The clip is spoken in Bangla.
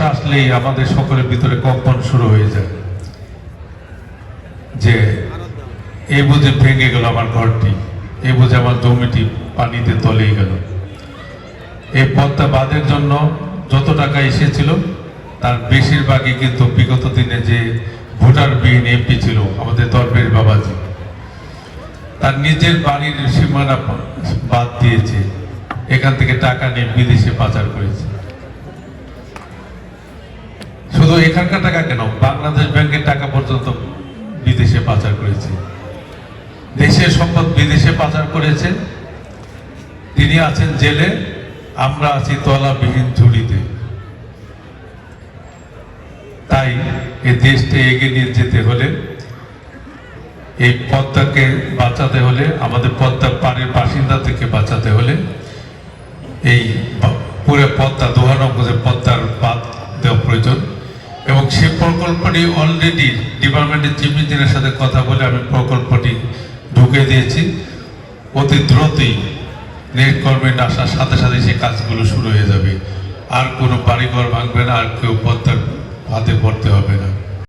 বর্ষা আসলেই আমাদের সকলের ভিতরে কম্পন শুরু হয়ে যায় যে এই বুঝে ভেঙে গেল আমার ঘরটি, এই বুঝে আমার জমিটি পানিতে তলিয়ে গেল। এই পদ্মা বাঁধের জন্য যত টাকা এসেছিল তার বেশিরভাগই কিন্তু বিগত দিনে যে ভোটারবিহীন এমপি ছিল আমাদের দরবের বাবাজি, তার নিজের বাড়ির সীমানা বাদ দিয়েছে, এখান থেকে টাকা নিয়ে বিদেশে পাচার করেছে। শুধু এখানকার টাকা কেন, বাংলাদেশ ব্যাংকের টাকা পর্যন্ত বিদেশে পাচার করেছে, দেশের সম্পদ বিদেশে পাচার করেছে। তিনি আছেন জেলে, আমরা আছি তলাবিহীন ঝুড়িতে। তাই এই দেশকে এগিয়ে নিয়ে যেতে হলে, এই পদ্মাকে বাঁচাতে হলে, আমাদের পদ্মার পাড়ের বাসিন্দা থেকে বাঁচাতে হলে এই পুরো পদ্মা দোহানগঞ্জে পদ্মার বাঁধ দেওয়া প্রয়োজন। এবং সে প্রকল্পটি অলরেডি ডিপার্টমেন্টের চিফ ইঞ্জিনিয়ারের সাথে কথা বলে আমি প্রকল্পটি ঢুকে দিয়েছি। অতি দ্রুতই নেট গভর্নমেন্ট আসার সাথে সাথে সে কাজগুলো শুরু হয়ে যাবে। আর কোনো বাড়িঘর ভাঙবে না, আর কেউ পদ্মার হাতে পড়তে হবে না।